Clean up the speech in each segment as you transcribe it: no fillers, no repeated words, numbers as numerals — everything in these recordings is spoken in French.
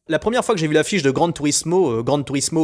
La première fois que j'ai vu l'affiche de Gran Turismo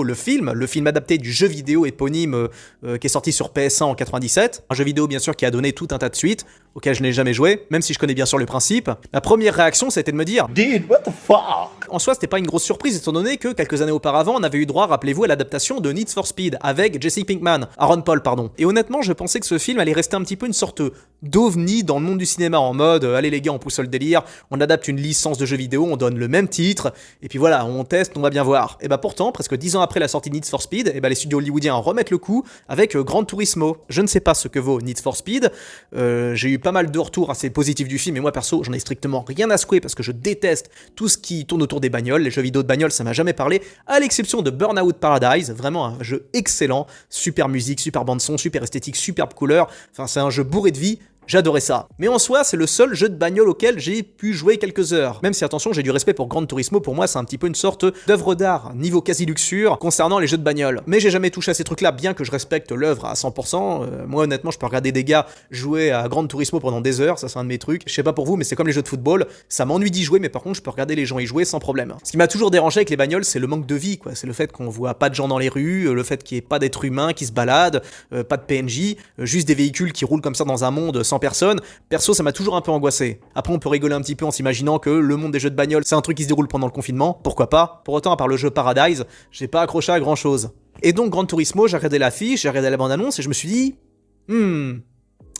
le film adapté du jeu vidéo éponyme qui est sorti sur PS1 en 97, un jeu vidéo bien sûr qui a donné tout un tas de suites, auquel je n'ai jamais joué, même si je connais bien sûr le principe, ma première réaction c'était de me dire Dude, what the fuck? en soi, c'était pas une grosse surprise étant donné que quelques années auparavant, on avait eu droit, rappelez-vous, à l'adaptation de Need for Speed avec Jesse Pinkman, Aaron Paul, pardon. Et honnêtement, je pensais que ce film allait rester un petit peu une sorte d'ovni dans le monde du cinéma en mode allez les gars, on pousse le délire, on adapte une licence de jeu vidéo, on donne le même titre, et puis voilà, on teste, on va bien voir. Et bah pourtant, presque 10 ans après la sortie de Need for Speed, et bah les studios hollywoodiens remettent le coup avec Gran Turismo. Je ne sais pas ce que vaut Need for Speed, j'ai eu pas mal de retours assez positifs du film, et moi perso, j'en ai strictement rien à secouer parce que je déteste tout ce qui tourne autour des bagnoles, les jeux vidéo de bagnoles ça m'a jamais parlé, à l'exception de Burnout Paradise, vraiment un jeu excellent, super musique, super bande son, super esthétique, superbe couleur, enfin c'est un jeu bourré de vie. J'adorais ça. Mais en soi, c'est le seul jeu de bagnole auquel j'ai pu jouer quelques heures. Même si, attention, j'ai du respect pour Gran Turismo, pour moi, c'est un petit peu une sorte d'œuvre d'art, niveau quasi luxure, concernant les jeux de bagnole. Mais j'ai jamais touché à ces trucs-là, bien que je respecte l'œuvre à 100%. Moi, honnêtement, je peux regarder des gars jouer à Gran Turismo pendant des heures, ça c'est un de mes trucs. Je sais pas pour vous, mais c'est comme les jeux de football, ça m'ennuie d'y jouer, mais par contre, je peux regarder les gens y jouer sans problème. Ce qui m'a toujours dérangé avec les bagnoles, c'est le manque de vie, quoi. C'est le fait qu'on voit pas de gens dans les rues, le fait qu'il y ait pas d'êtres humains qui se baladent, pas de PNJ, juste des véhicules qui roulent comme ça dans un monde sans personne. Perso, ça m'a toujours un peu angoissé. Après, on peut rigoler un petit peu en s'imaginant que le monde des jeux de bagnole, c'est un truc qui se déroule pendant le confinement, pourquoi pas. Pour autant, à part le jeu Paradise, j'ai pas accroché à grand chose. Et donc, Gran Turismo, j'ai regardé l'affiche, j'ai regardé la bande-annonce et je me suis dit,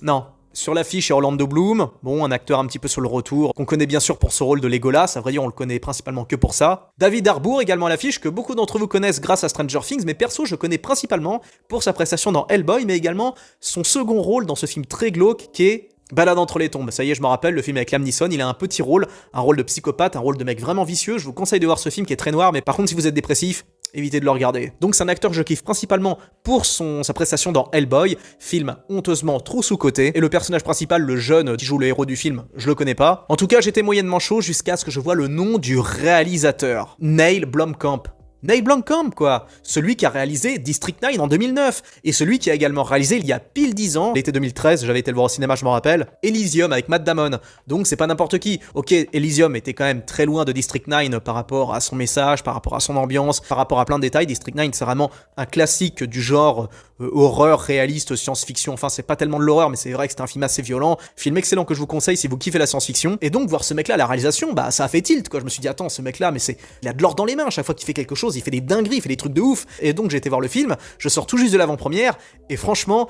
non. Sur l'affiche, il y a Orlando Bloom, bon, un acteur un petit peu sur le retour, qu'on connaît bien sûr pour son rôle de Legolas, à vrai dire, on le connaît principalement que pour ça. David Harbour, également à l'affiche, que beaucoup d'entre vous connaissent grâce à Stranger Things, mais perso, je connais principalement pour sa prestation dans Hellboy, mais également son second rôle dans ce film très glauque qui est Balade entre les tombes. Ça y est, je me rappelle, le film avec Liam Neeson, il a un petit rôle, un rôle de psychopathe, un rôle de mec vraiment vicieux. Je vous conseille de voir ce film qui est très noir, mais par contre, si vous êtes dépressif, évitez de le regarder. Donc c'est un acteur que je kiffe principalement pour sa prestation dans Hellboy, film honteusement trop sous-coté, et le personnage principal, le jeune qui joue le héros du film, je le connais pas. En tout cas, j'étais moyennement chaud jusqu'à ce que je vois le nom du réalisateur, Neil Blomkamp. Neil Blomkamp, quoi. Celui qui a réalisé District 9 en 2009, et celui qui a également réalisé il y a pile 10 ans, l'été 2013, j'avais été le voir au cinéma, je m'en rappelle, Elysium avec Matt Damon. Donc c'est pas n'importe qui. Ok, Elysium était quand même très loin de District 9 par rapport à son message, par rapport à son ambiance, par rapport à plein de détails. District 9, c'est vraiment un classique du genre horreur, réaliste, science-fiction. Enfin, c'est pas tellement de l'horreur, mais c'est vrai que c'est un film assez violent. Film excellent que je vous conseille si vous kiffez la science-fiction. Et donc, voir ce mec-là à la réalisation, bah, ça a fait tilt, quoi. Je me suis dit, attends, ce mec-là, mais il a de l'or dans les mains. Chaque fois qu'il fait quelque chose, il fait des dingueries, il fait des trucs de ouf. Et donc, j'ai été voir le film. Je sors tout juste de l'avant-première. Et franchement,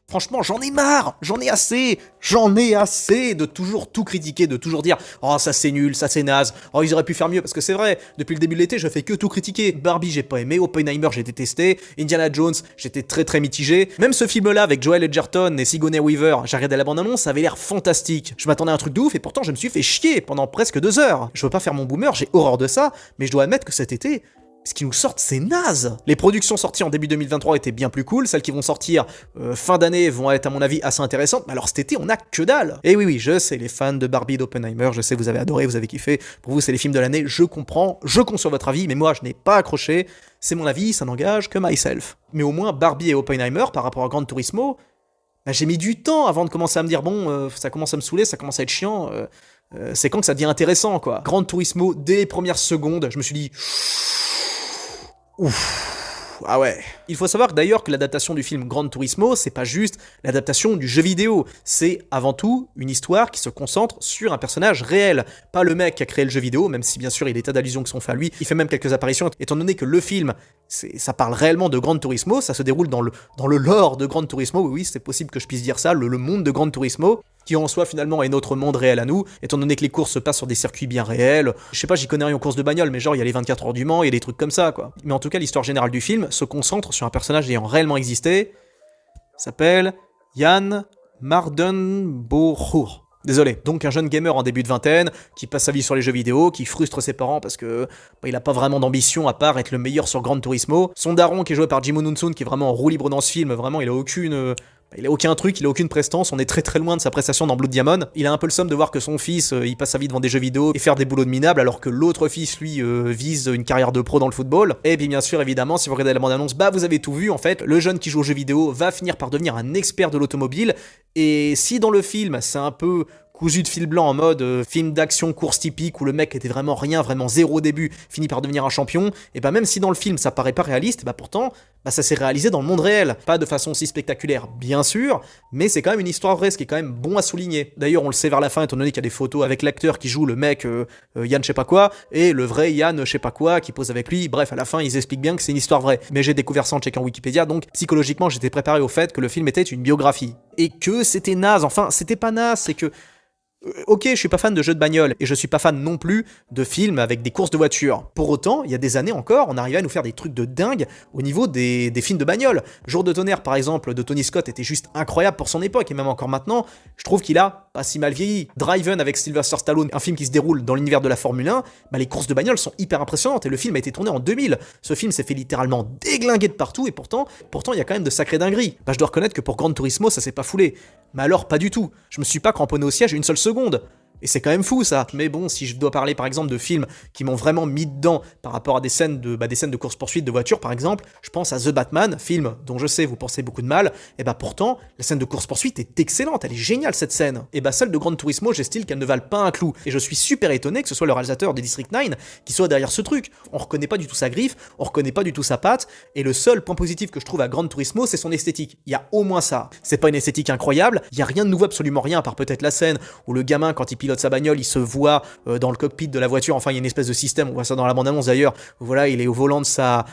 franchement, j'en ai marre, j'en ai assez de toujours tout critiquer, de toujours dire « Oh, ça c'est nul, ça c'est naze, oh, ils auraient pu faire mieux », parce que c'est vrai, depuis le début de l'été, je fais que tout critiquer. Barbie, j'ai pas aimé, Oppenheimer, j'ai détesté, Indiana Jones, j'étais très très mitigé. Même ce film-là, avec Joel Edgerton et Sigourney Weaver, j'ai regardé la bande-annonce, ça avait l'air fantastique. Je m'attendais à un truc de ouf, et pourtant je me suis fait chier pendant presque 2 heures. Je veux pas faire mon boomer, j'ai horreur de ça, mais je dois admettre que cet été, ce qui nous sortent, c'est naze. Les productions sorties en début 2023 étaient bien plus cool, celles qui vont sortir fin d'année vont être à mon avis assez intéressantes, mais alors cet été on a que dalle. Et oui, je sais, les fans de Barbie, d'Oppenheimer, je sais, vous avez adoré, vous avez kiffé, pour vous c'est les films de l'année, je comprends, je conçois votre avis, mais moi je n'ai pas accroché, c'est mon avis, ça n'engage que myself. Mais au moins Barbie et Oppenheimer, par rapport à Gran Turismo, bah, j'ai mis du temps avant de commencer à me dire, bon, ça commence à me saouler, ça commence à être chiant, c'est quand que ça devient intéressant, quoi. Gran Turismo, dès les premières secondes, je me suis dit... Ouf, ah ouais. Il faut savoir d'ailleurs que l'adaptation du film Gran Turismo, c'est pas juste l'adaptation du jeu vidéo, c'est avant tout une histoire qui se concentre sur un personnage réel, pas le mec qui a créé le jeu vidéo, même si bien sûr il y a des tas d'allusions qui sont faites à lui, il fait même quelques apparitions, étant donné que le film, ça parle réellement de Gran Turismo, ça se déroule dans le lore de Gran Turismo, oui, c'est possible que je puisse dire ça, le monde de Gran Turismo, qui en soi finalement est notre monde réel à nous, étant donné que les courses se passent sur des circuits bien réels. Je sais pas, j'y connais rien en courses de bagnole, mais genre il y a les 24 heures du Mans, il y a des trucs comme ça, quoi. Mais en tout cas, l'histoire générale du film se concentre sur un personnage ayant réellement existé, s'appelle Jan Mardenborough. Désolé. Donc un jeune gamer en début de vingtaine, qui passe sa vie sur les jeux vidéo, qui frustre ses parents parce que il a pas vraiment d'ambition à part être le meilleur sur Gran Turismo. Son daron qui est joué par Jimon Unsun, qui est vraiment en roue libre dans ce film, vraiment il a aucun truc, il a aucune prestance, on est très très loin de sa prestation dans Blood Diamond. Il a un peu le somme de voir que son fils, il passe sa vie devant des jeux vidéo et faire des boulots de minable, alors que l'autre fils, lui, vise une carrière de pro dans le football. Et puis bien sûr, évidemment, si vous regardez la bande-annonce, bah vous avez tout vu, en fait, le jeune qui joue aux jeux vidéo va finir par devenir un expert de l'automobile, et si dans le film, c'est un peu cousu de fil blanc en mode film d'action, course typique où le mec était vraiment rien, vraiment zéro au début, finit par devenir un champion, et bah même si dans le film ça paraît pas réaliste, bah pourtant ça s'est réalisé dans le monde réel. Pas de façon si spectaculaire, bien sûr, mais c'est quand même une histoire vraie, ce qui est quand même bon à souligner. D'ailleurs, on le sait vers la fin, étant donné qu'il y a des photos avec l'acteur qui joue le mec Yann je sais pas quoi, et le vrai Yann je sais pas quoi qui pose avec lui. Bref, à la fin, ils expliquent bien que c'est une histoire vraie. Mais j'ai découvert ça en checkant Wikipédia, donc psychologiquement, j'étais préparé au fait que le film était une biographie. Et que c'était naze, enfin, c'était pas naze, c'est que ok, je suis pas fan de jeux de bagnole, et je suis pas fan non plus de films avec des courses de voitures. Pour autant, il y a des années encore, on arrivait à nous faire des trucs de dingue au niveau des films de bagnole. Jour de tonnerre, par exemple, de Tony Scott était juste incroyable pour son époque, et même encore maintenant, je trouve qu'il a pas si mal vieilli. Driven avec Sylvester Stallone, un film qui se déroule dans l'univers de la Formule 1, bah les courses de bagnole sont hyper impressionnantes, et le film a été tourné en 2000. Ce film s'est fait littéralement déglinguer de partout, et pourtant, il y a quand même de sacrées dingueries. Bah je dois reconnaître que pour Gran Turismo, ça s'est pas foulé. Mais alors, pas du tout. Je me suis pas cramponné au siège une seule seconde. Et c'est quand même fou ça. Mais bon, si je dois parler par exemple de films qui m'ont vraiment mis dedans par rapport à des scènes de course-poursuite de voiture par exemple, je pense à The Batman, film dont je sais vous pensez beaucoup de mal, et bah pourtant, la scène de course-poursuite est excellente, elle est géniale cette scène. Et bah celle de Gran Turismo, j'estime qu'elle ne valent pas un clou. Et je suis super étonné que ce soit le réalisateur de District 9 qui soit derrière ce truc. On reconnaît pas du tout sa griffe, on reconnaît pas du tout sa patte, et le seul point positif que je trouve à Gran Turismo, c'est son esthétique. Il y a au moins ça. C'est pas une esthétique incroyable, il y a rien de nouveau, absolument rien, à part peut-être la scène où le gamin, quand il pilote sa bagnole, il se voit dans le cockpit de la voiture. Enfin, il y a une espèce de système, on voit ça dans la bande-annonce d'ailleurs, où voilà, il est au volant de sa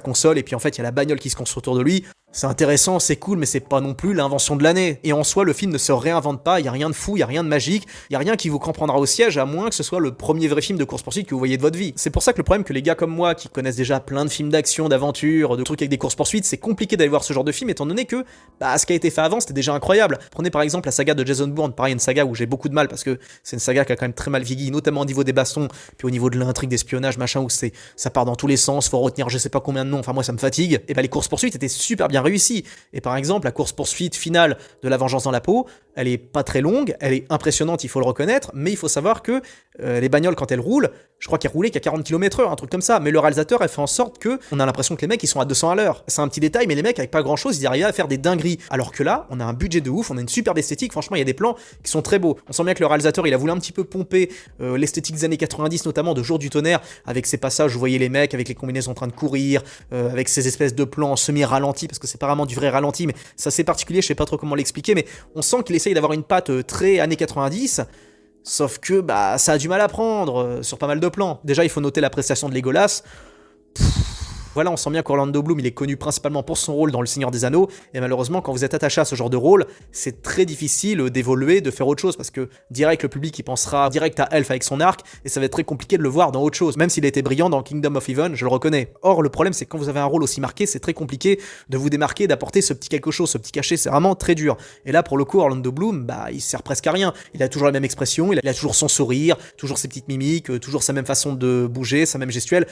console, et puis en fait, il y a la bagnole qui se construit autour de lui. C'est intéressant, c'est cool, mais c'est pas non plus l'invention de l'année. Et en soi, le film ne se réinvente pas, il y a rien de fou, il y a rien de magique, il y a rien qui vous comprendra au siège, à moins que ce soit le premier vrai film de course-poursuite que vous voyez de votre vie. C'est pour ça que le problème que les gars comme moi, qui connaissent déjà plein de films d'action, d'aventure, de trucs avec des courses-poursuites, c'est compliqué d'aller voir ce genre de film, étant donné que ce qui a été fait avant, c'était déjà incroyable. Prenez par exemple la saga de Jason Bourne, pareil, une saga où j'ai beaucoup de mal, parce que c'est une saga qui a quand même très mal vieilli, notamment au niveau des bastons, puis au niveau de l'intrigue d'espionnage, machin, où ça part dans tous les sens, faut retenir je sais pas combien de noms, enfin moi ça me fatigue. Et les courses-poursuites étaient super bien réussies. Et par exemple, la course-poursuite finale de La Vengeance dans la peau, elle est pas très longue, elle est impressionnante, il faut le reconnaître, mais il faut savoir que les bagnoles, quand elles roulent, je crois qu'elles roulaient qu'à 40 km/h, un truc comme ça, mais le réalisateur, elle fait en sorte que on a l'impression que les mecs, ils sont à 200 à l'heure. C'est un petit détail, mais les mecs, avec pas grand-chose, ils arrivaient à faire des dingueries. Alors que là, on a un budget de ouf, on a une superbe esthétique, franchement, il y a des plans qui sont très beaux. On sent bien que le réalisateur, il a voulu un petit peu pomper l'esthétique des années 90, notamment de Jour du tonnerre, avec ces passages où vous voyez les mecs avec les combinaisons en train de courir, avec ces espèces de plans semi-ralentis, parce que c'est pas vraiment du vrai ralenti, mais ça c'est particulier, je sais pas trop comment l'expliquer, mais on sent qu'il essaye d'avoir une patte très années 90, sauf que ça a du mal à prendre sur pas mal de plans. Déjà, il faut noter la prestation de Legolas. Voilà, on sent bien qu'Orlando Bloom, il est connu principalement pour son rôle dans Le Seigneur des Anneaux, et malheureusement, quand vous êtes attaché à ce genre de rôle, c'est très difficile d'évoluer, de faire autre chose, parce que direct, le public, il pensera direct à Elf avec son arc, et ça va être très compliqué de le voir dans autre chose, même s'il a été brillant dans Kingdom of Heaven, je le reconnais. Or, le problème, c'est que quand vous avez un rôle aussi marqué, c'est très compliqué de vous démarquer, d'apporter ce petit quelque chose, ce petit cachet, c'est vraiment très dur. Et là, pour le coup, Orlando Bloom, il sert presque à rien. Il a toujours la même expression, il a toujours son sourire, toujours ses petites mimiques, toujours sa même façon de bouger, sa même gestuelle.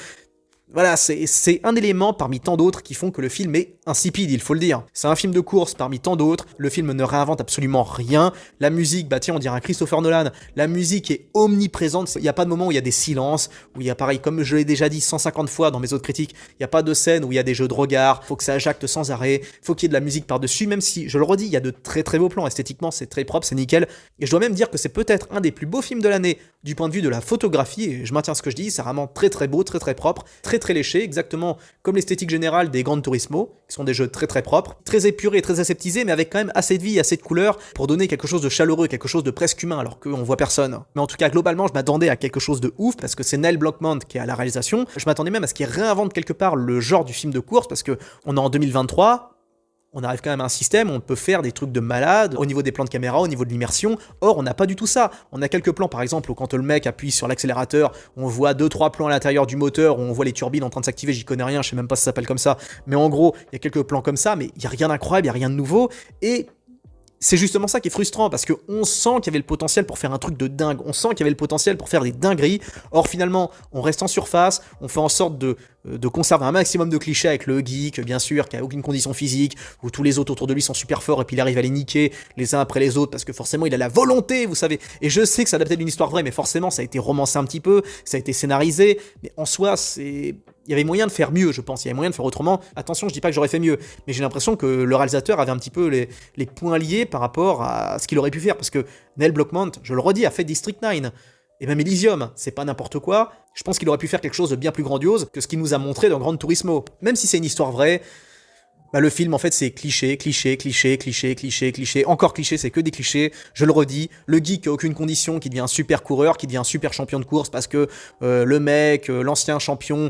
Voilà, c'est un élément parmi tant d'autres qui font que le film est insipide, il faut le dire. C'est un film de course parmi tant d'autres, le film ne réinvente absolument rien, la musique, tiens, on dirait un Christopher Nolan, la musique est omniprésente, il n'y a pas de moment où il y a des silences, où il y a pareil, comme je l'ai déjà dit 150 fois dans mes autres critiques, il n'y a pas de scène où il y a des jeux de regard, faut que ça jacte sans arrêt, faut qu'il y ait de la musique par-dessus, même si, je le redis, il y a de très très beaux plans, esthétiquement c'est très propre, c'est nickel, et je dois même dire que c'est peut-être un des plus beaux films de l'année, du point de vue de la photographie, et je maintiens ce que je dis, c'est vraiment très très beau, très très propre, très léché, exactement comme l'esthétique générale des Gran Turismo, qui sont des jeux très très propres, très épurés, très aseptisés, mais avec quand même assez de vie, assez de couleurs pour donner quelque chose de chaleureux, quelque chose de presque humain, alors qu'on voit personne. Mais en tout cas, globalement, je m'attendais à quelque chose de ouf, parce que c'est Neil Blomkamp qui est à la réalisation. Je m'attendais même à ce qu'il réinvente quelque part le genre du film de course, parce que on est en 2023, on arrive quand même à un système où on peut faire des trucs de malade au niveau des plans de caméra, au niveau de l'immersion. Or, on n'a pas du tout ça. On a quelques plans, par exemple, où quand le mec appuie sur l'accélérateur, on voit 2-3 plans à l'intérieur du moteur, où on voit les turbines en train de s'activer, j'y connais rien, je sais même pas si ça s'appelle comme ça. Mais en gros, il y a quelques plans comme ça, mais il n'y a rien d'incroyable, il n'y a rien de nouveau. Et c'est justement ça qui est frustrant, parce qu'on sent qu'il y avait le potentiel pour faire un truc de dingue, on sent qu'il y avait le potentiel pour faire des dingueries, or finalement, on reste en surface, on fait en sorte de de conserver un maximum de clichés avec le geek, bien sûr, qui a aucune condition physique, où tous les autres autour de lui sont super forts et puis il arrive à les niquer les uns après les autres parce que forcément il a la volonté, vous savez. Et je sais que ça adapté d'une histoire vraie, mais forcément ça a été romancé un petit peu, ça a été scénarisé, mais en soi il y avait moyen de faire mieux, je pense. Il y avait moyen de faire autrement. Attention, je dis pas que j'aurais fait mieux, mais j'ai l'impression que le réalisateur avait un petit peu les points liés par rapport à ce qu'il aurait pu faire, parce que Neil Blomkamp, je le redis, a fait District 9. Et même Elysium, c'est pas n'importe quoi. Je pense qu'il aurait pu faire quelque chose de bien plus grandiose que ce qu'il nous a montré dans Gran Turismo. Même si c'est une histoire vraie, bah le film en fait c'est cliché, cliché, cliché, cliché, cliché, cliché, encore cliché, c'est que des clichés, je le redis, le geek qui a aucune condition, qui devient un super coureur, qui devient un super champion de course parce que le mec, l'ancien champion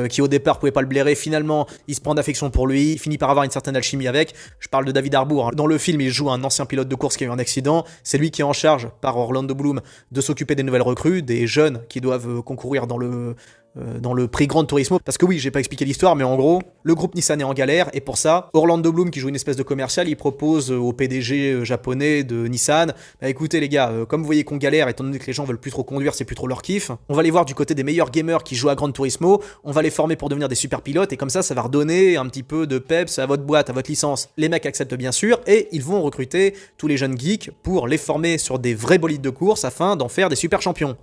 qui au départ pouvait pas le blairer, finalement il se prend d'affection pour lui, il finit par avoir une certaine alchimie avec. Je parle de David Harbour, hein. Dans le film il joue un ancien pilote de course qui a eu un accident, c'est lui qui est en charge par Orlando Bloom de s'occuper des nouvelles recrues, des jeunes qui doivent concourir dans le prix Gran Turismo, parce que oui, j'ai pas expliqué l'histoire, mais en gros, le groupe Nissan est en galère, et pour ça, Orlando Bloom, qui joue une espèce de commercial, il propose au PDG japonais de Nissan, bah écoutez les gars, comme vous voyez qu'on galère, étant donné que les gens veulent plus trop conduire, c'est plus trop leur kiff, on va les voir du côté des meilleurs gamers qui jouent à Gran Turismo, on va les former pour devenir des super pilotes, et comme ça va redonner un petit peu de peps à votre boîte, à votre licence. Les mecs acceptent bien sûr, et ils vont recruter tous les jeunes geeks pour les former sur des vrais bolides de course afin d'en faire des super champions.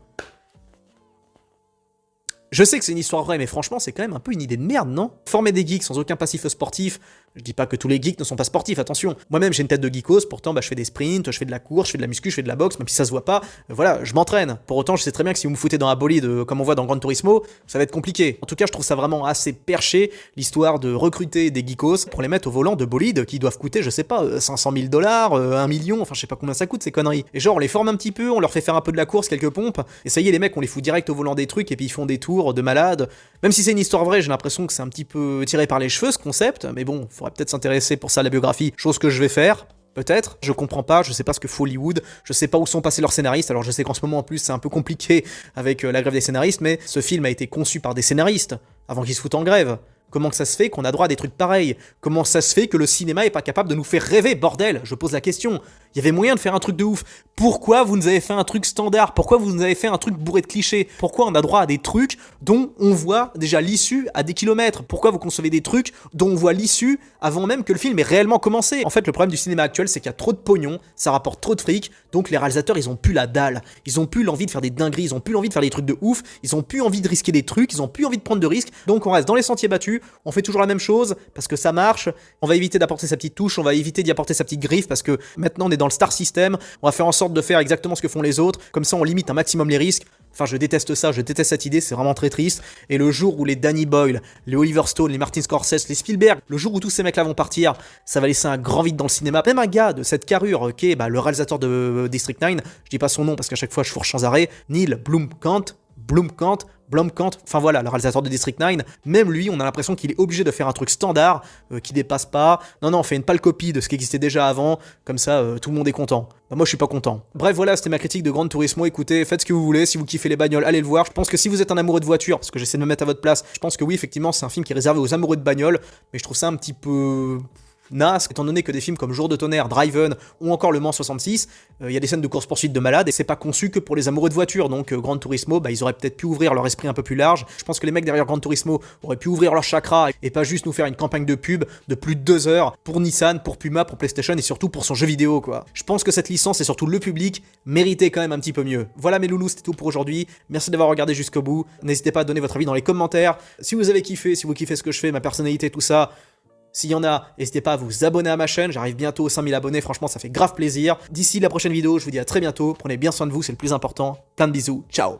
Je sais que c'est une histoire vraie, mais franchement, c'est quand même un peu une idée de merde, non? Former des geeks sans aucun passif sportif, je dis pas que tous les geeks ne sont pas sportifs, attention. Moi-même, j'ai une tête de geekos, pourtant, bah, je fais des sprints, je fais de la course, je fais de la muscu, je fais de la boxe, même si ça se voit pas, voilà, je m'entraîne. Pour autant, je sais très bien que si vous me foutez dans un bolide, comme on voit dans Gran Turismo, ça va être compliqué. En tout cas, je trouve ça vraiment assez perché, l'histoire de recruter des geekos pour les mettre au volant de bolides qui doivent coûter, je sais pas, 500 000 $, 1 million, enfin, je sais pas combien ça coûte, ces conneries. Et genre, on les forme un petit peu, on leur fait faire un peu de la course, quelques pompes, et ça y est, les mecs, on les fout direct au volant des trucs, et puis ils font des tours de malades. Même si c'est une histoire vraie, j'ai l'impression que c'est un petit peu tiré par les cheveux ce concept, mais bon, faudrait peut-être s'intéresser pour ça à la biographie, chose que je vais faire. Peut-être, je comprends pas, je sais pas ce que fait Hollywood, je sais pas où sont passés leurs scénaristes, alors je sais qu'en ce moment en plus c'est un peu compliqué avec la grève des scénaristes, mais ce film a été conçu par des scénaristes, avant qu'ils se foutent en grève. Comment que ça se fait qu'on a droit à des trucs pareils? Comment ça se fait que le cinéma est pas capable de nous faire rêver, bordel? Je pose la question. Il y avait moyen de faire un truc de ouf. Pourquoi vous nous avez fait un truc standard? Pourquoi vous nous avez fait un truc bourré de clichés? Pourquoi on a droit à des trucs dont on voit déjà l'issue à des kilomètres? Pourquoi vous concevez des trucs dont on voit l'issue avant même que le film ait réellement commencé? En fait, le problème du cinéma actuel, c'est qu'il y a trop de pognon, ça rapporte trop de fric, donc les réalisateurs, ils ont plus la dalle. Ils ont plus l'envie de faire des dingueries, ils ont plus l'envie de faire des trucs de ouf, ils ont plus envie de risquer des trucs, ils ont plus envie de prendre de risques, donc on reste dans les sentiers battus, on fait toujours la même chose parce que ça marche, on va éviter d'apporter sa petite touche, on va éviter d'y apporter sa petite griffe parce que maintenant on est dans le star system, on va faire en sorte de faire exactement ce que font les autres, comme ça on limite un maximum les risques. Enfin, je déteste ça, je déteste cette idée, c'est vraiment très triste. Et le jour où les Danny Boyle, les Oliver Stone, les Martin Scorsese, les Spielberg, le jour où tous ces mecs-là vont partir, ça va laisser un grand vide dans le cinéma. Même un gars de cette carrure, qui est le réalisateur de District 9, je dis pas son nom parce qu'à chaque fois je fourche sans arrêt, Neil Blomkamp, enfin voilà, le réalisateur de District 9, même lui, on a l'impression qu'il est obligé de faire un truc standard, qui dépasse pas. Non, on fait une pâle copie de ce qui existait déjà avant, comme ça, tout le monde est content. Bah, moi, je suis pas content. Bref, voilà, c'était ma critique de Gran Turismo. Écoutez, faites ce que vous voulez, si vous kiffez les bagnoles, allez le voir. Je pense que si vous êtes un amoureux de voiture, parce que j'essaie de me mettre à votre place, je pense que oui, effectivement, c'est un film qui est réservé aux amoureux de bagnoles, mais je trouve ça un petit peu naze, étant donné que des films comme Jour de tonnerre, Driven ou encore Le Mans 66, il y a des scènes de course-poursuite de malades et c'est pas conçu que pour les amoureux de voiture. Donc Gran Turismo, ils auraient peut-être pu ouvrir leur esprit un peu plus large. Je pense que les mecs derrière Gran Turismo auraient pu ouvrir leur chakra et pas juste nous faire une campagne de pub de plus de 2 heures pour Nissan, pour Puma, pour PlayStation et surtout pour son jeu vidéo, quoi. Je pense que cette licence et surtout le public méritait quand même un petit peu mieux. Voilà mes loulous, c'était tout pour aujourd'hui. Merci d'avoir regardé jusqu'au bout. N'hésitez pas à donner votre avis dans les commentaires. Si vous avez kiffé, si vous kiffez ce que je fais, ma personnalité, tout ça, s'il y en a, n'hésitez pas à vous abonner à ma chaîne, j'arrive bientôt aux 5000 abonnés, franchement ça fait grave plaisir. D'ici la prochaine vidéo, je vous dis à très bientôt, prenez bien soin de vous, c'est le plus important. Plein de bisous, ciao.